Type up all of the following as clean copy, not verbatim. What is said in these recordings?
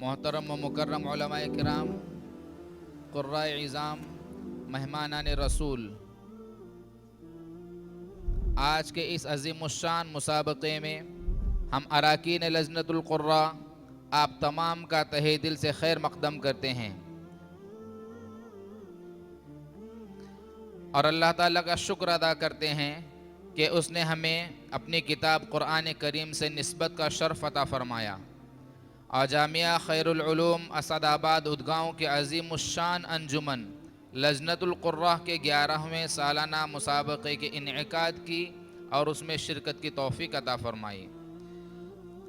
मोहतरम व मुकर्रम उलमाए किराम, कुर्राए इज़ाम, मेहमानान रसूल, आज के इस अज़ीमुश्शान मुसाबक़े में हम अराकीन लजनतुल क़ुर्रा आप तमाम का तहे दिल से खैर मक़दम करते हैं और अल्लाह ताला का शुक्र अदा करते हैं कि उसने हमें अपनी किताब क़ुरआन करीम से निस्बत का शर्फ़ अता फ़रमाया और जामिया खैरुल उलूम असदाबाद उदगांव के अज़ीमुश्शान अंजुमन लजनतुल क़ुर्रा के 11वें सालाना मुसाबक़े के इनेकाद की और उसमें शिरकत की तौफ़ीक अता फ़रमाई।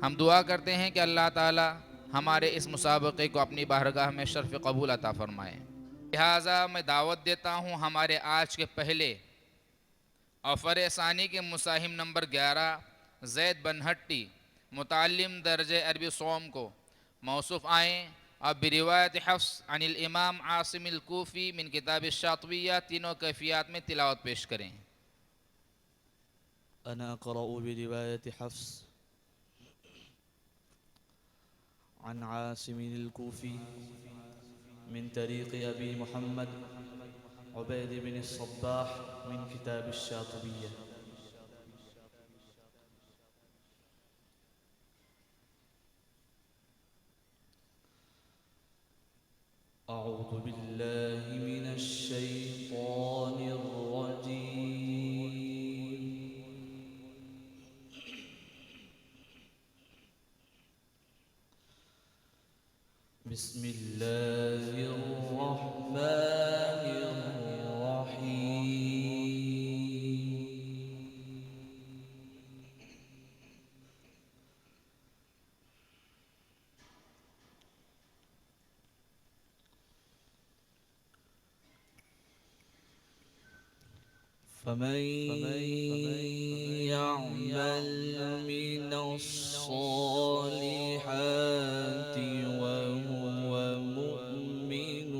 हम दुआ करते हैं कि अल्लाह ताला हमारे इस मुसाबक़े को अपनी बारगाह में शर्फ़ कबूल अता फ़रमाए। लिहाजा मैं दावत देता हूँ हमारे आज के पहले ऑफ़र सानी के मुसाहिम नंबर 11 ज़ैद बनहट्टी मुतालिम दर्जे अरबी सोम को मौसूफ़ आएँ और बिरिवायत हफ्स अनिल इमाम आसिम कूफ़ी मिन किताब शातविया तीनों कैफियत में तिलावत पेश करें। अना क़रअू बिरिवायत हफ्स अन आसिम कूफ़ी मिन तरीक़ अबी मुहम्मद उबैद बिन सब्बाह मिन किताब शातविया। अऊज़ु बिल्लाहि मिनश शैतानिर रजीम। बिस्मिल्लाहिर रहमानिर रहीम। فمن يعمل من الصالحات وهو مؤمن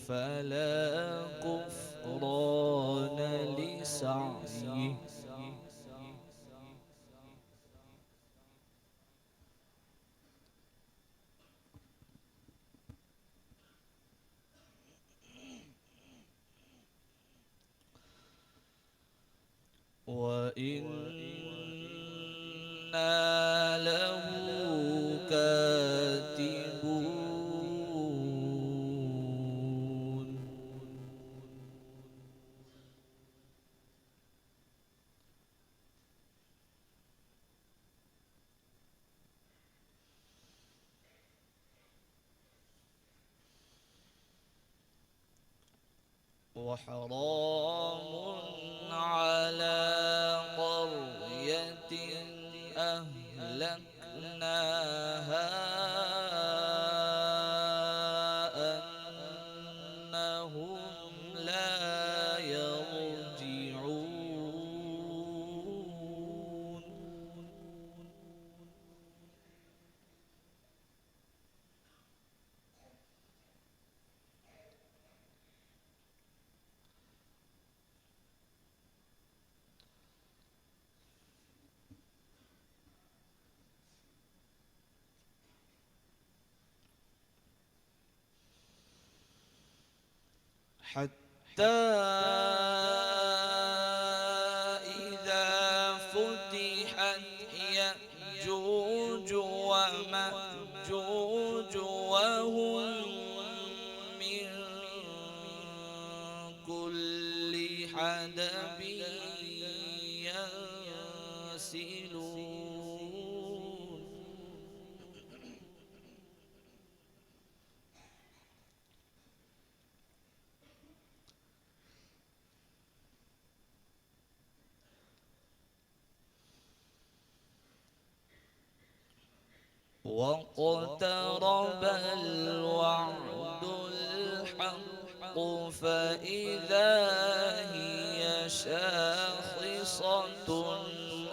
فلا كفران لسعيه وإنا له كاتبون. وحرام على قرية أهلكناها أنهم لا يرجعون. حتى إذا فتحت يأجوج ومأجوج وهم من كل حدب ينسلون. واقترب الوعد الحق فإذا هي شاخصة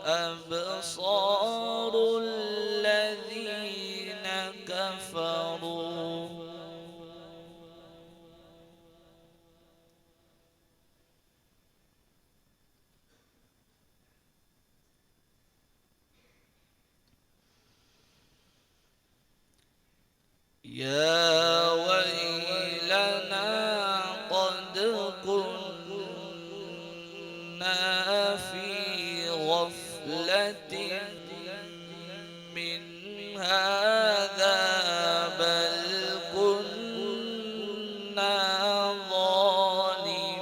أبصار الذين كفروا يا ويلنا قد كنا في غفلة من هذا بل كنا ظالمين.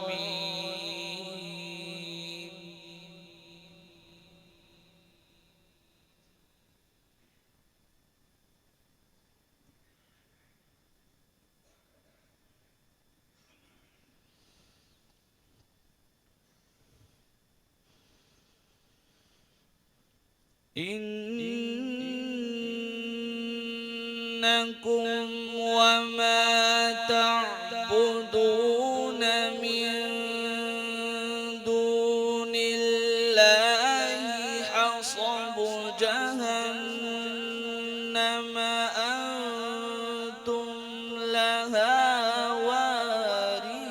إنكم وما تعبدون من دون الله حصب جهنم أنتم لها واردون.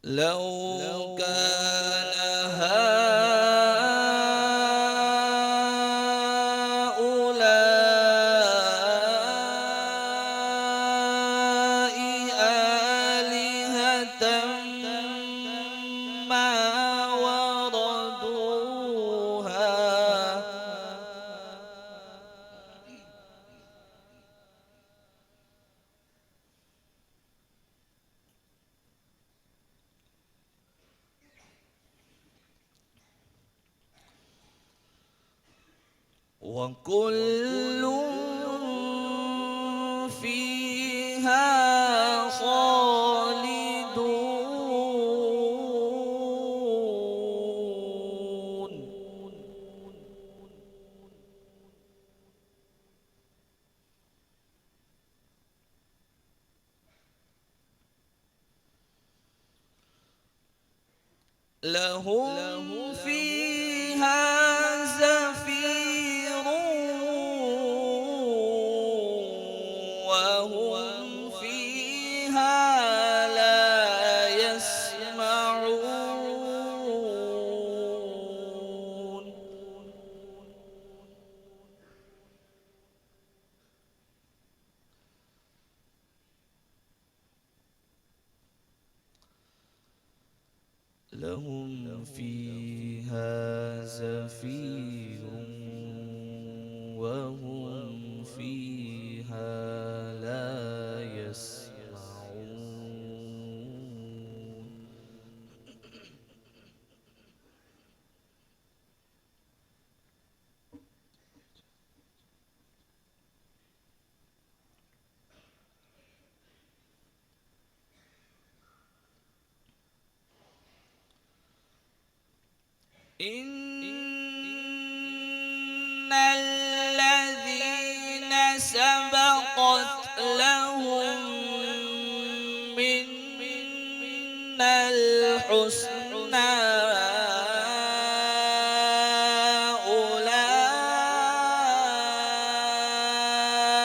لو كان هؤلاء آلهة ما وردوها. وكل فيها خالدون. لهم فيها زفير وهم فيها لا يسمعون. لهم فيها زفير وهم فيها لا يسمعون. إن الذين سبقت لهم منا الحسنى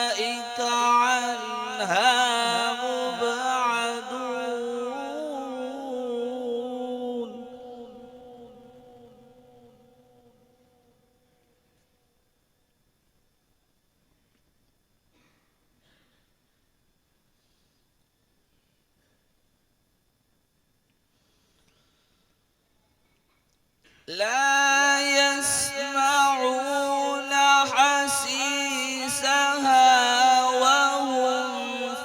أولئك عنها مبعدون. لا يسمعون حسيسها وهم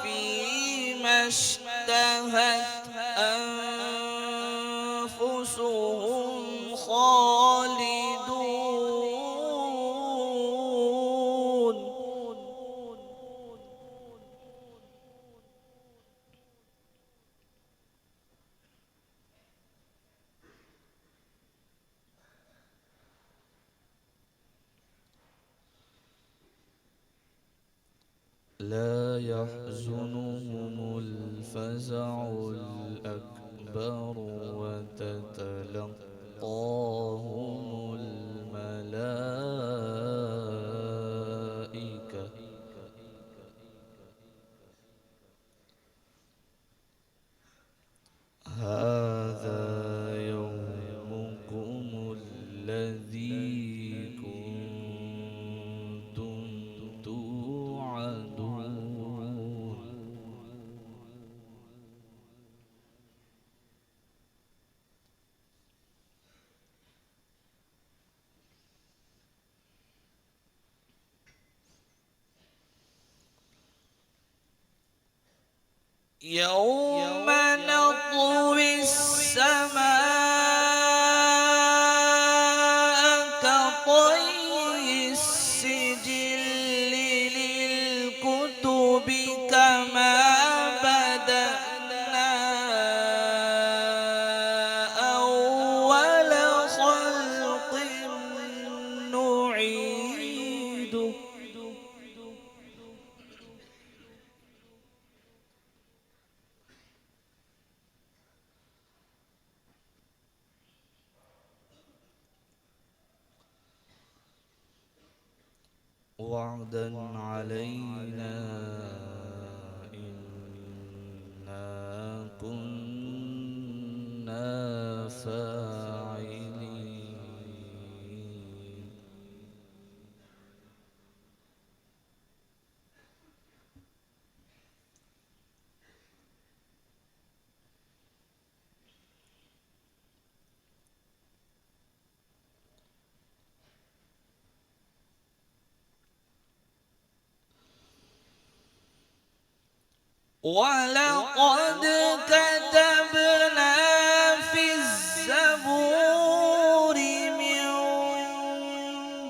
فيما اشتهت أنفسهم خالدون. لا يحزنهم الفزع الأكبر وتتلقاهم الملائكة يوم نطوي السماء كطي السجل للكتب كما بدأنا أول خلق نعيده. وعدا علينا إنا كنا فاعلين. ولقد كتبنا في الزبور من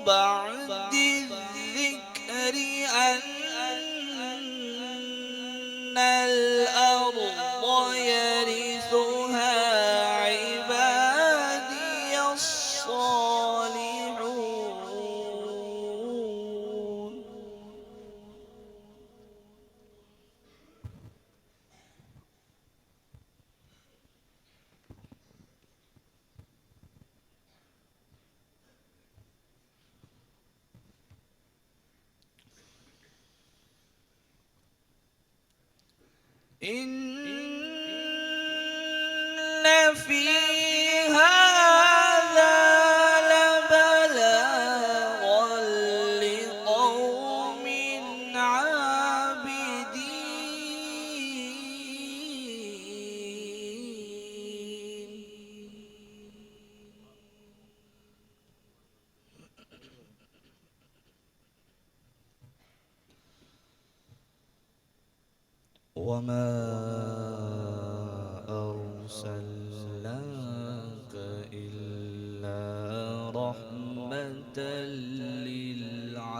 بعد الذكر أن الأرض يرثها عبادي الصالحون. إن في هذا لبلاغا لقوم عابدين. وما أرسلناك إلا رحمة للعالمين.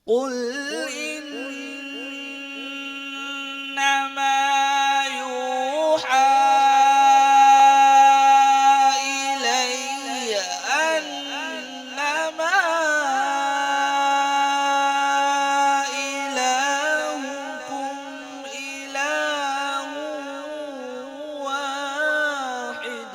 قل إنما يوحى إلي أنما إلهكم إله واحد.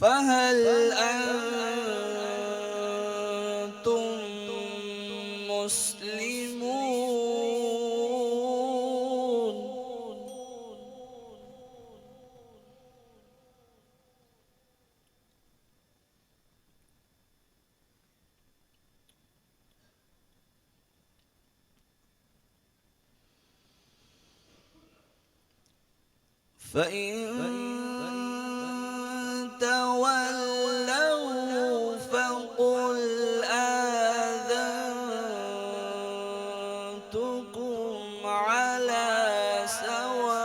فهل أنتم مسلمون؟ فإن تولوا فقل آذنتكم على سواء.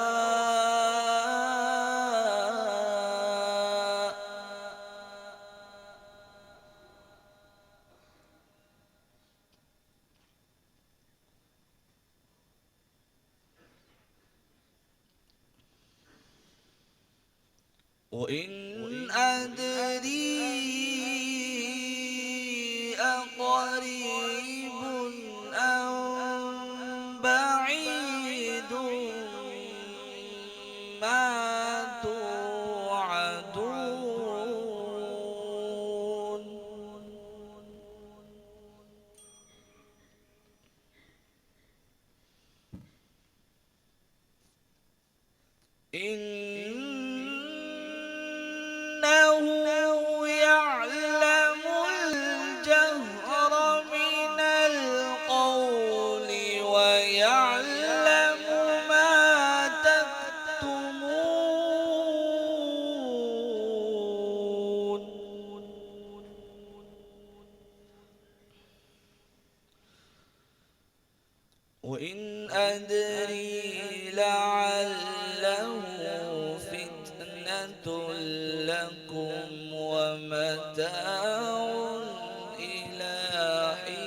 وإن أدري أقريب أم بعيد ما توعدون. إنه يعلم الجهر من القول ويعلم ما تكتمون وإن أدري لعله فتنة لكم ومتاع إلى حين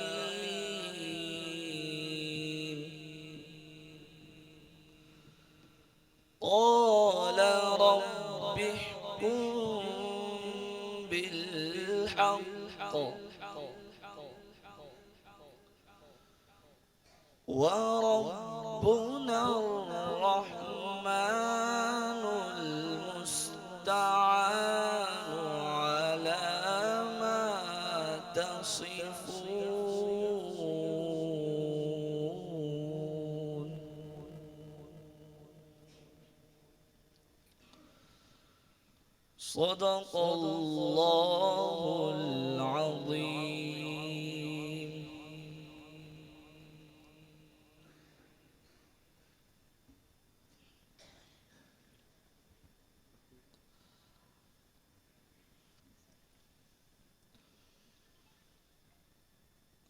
قال رب احكم بالحق وربنا الرحمن المستعان على ما تصفون صدق الله العظيم.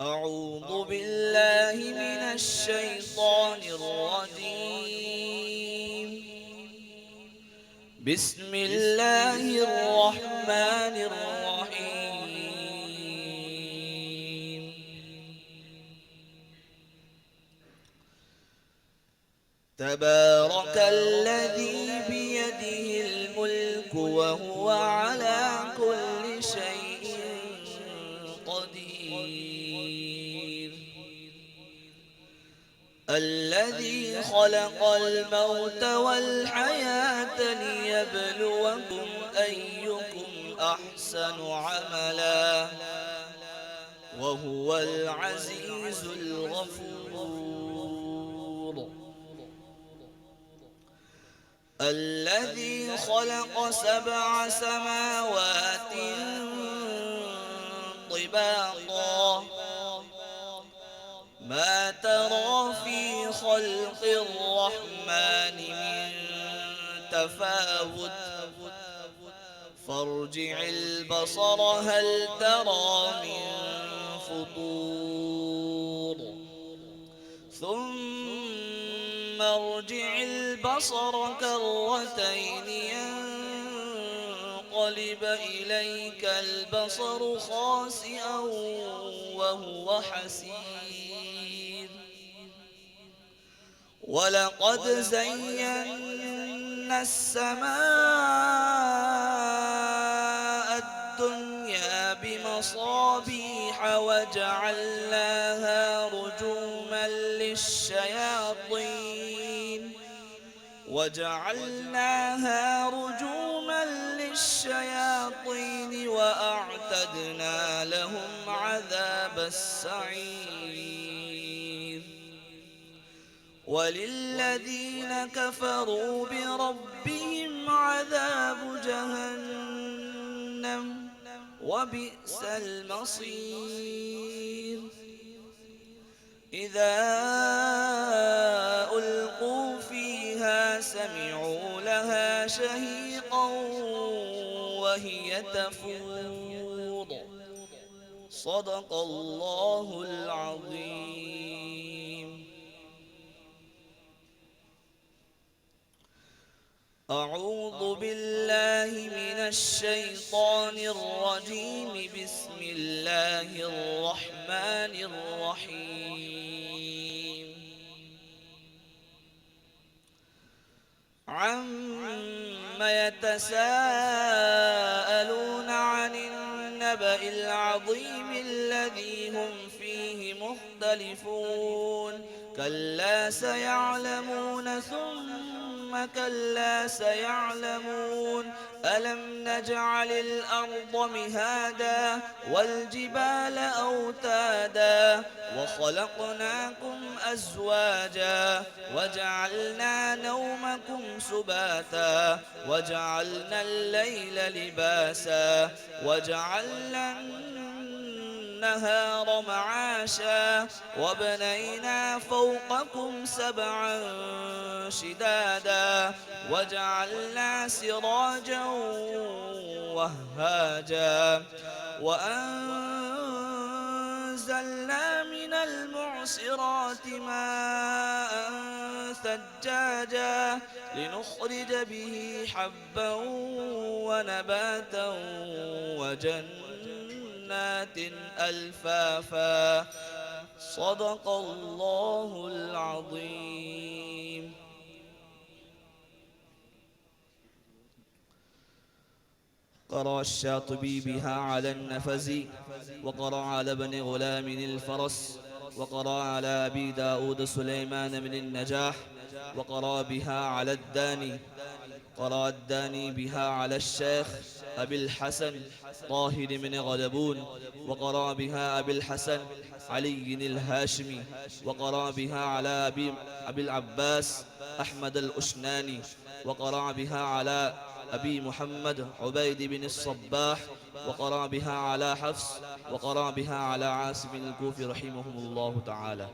أعوذ بالله من الشيطان الرجيم. بسم الله الرحمن الرحيم. تبارك الذي بيده الملك وهو على كل شيء قدير. الذي خلق الموت والحياة ليبلوكم أيكم أحسن عملا وهو العزيز الغفور. الذي خلق 7 سماوات طباقا ما ترى في خلق الرحمن من تفاوت فارجع البصر هل ترى من فطور ثم ارجع البصر كرتين ينقلب إليك البصر خاسئا وهو حسير. ولقد زينا السماء الدنيا بمصابيح وجعلناها رجوما للشياطين وأعتدنا لهم عذاب السعير. وللذين كفروا بربهم عذاب جهنم وبئس المصير. إذا ألقوا فيها سمعوا لها شهيقا وهي تفور. صدق الله العظيم. أعوذ بالله من الشيطان الرجيم. بسم الله الرحمن الرحيم. عما يتساءلون عن النبأ العظيم الذي هم فيه مختلفون كلا سيعلمون ثم ثم كلا سيعلمون ألم نجعل الأرض مهادا والجبال أوتادا وخلقناكم أزواجا وجعلنا نومكم سباتا وجعلنا الليل لباسا وجعلنا النهار معاشا وبنينا فوقكم سبعا شدادا وجعلنا سراجا وهاجا وأنزلنا من المعصرات ماء ثجاجا لنخرج به حبا ونباتا وجنات ألفافا صدق الله العظيم. قرأ الشاطبي بها على النفزي وقرأ على ابن غلام الفرس وقرأ على أبي داود سليمان من النجاح وقرأ بها على الداني. قرأ الداني بها على الشيخ أبي الحسن طاهر من غلبون وقرأ بها أبي الحسن علي الهاشمي وقرأ بها على أبي العباس أحمد الأشناني وقرأ بها على أبي محمد عبيد بن الصباح وقرأ بها على حفص وقرأ بها على عاصم الكوفي رحمهم الله تعالى.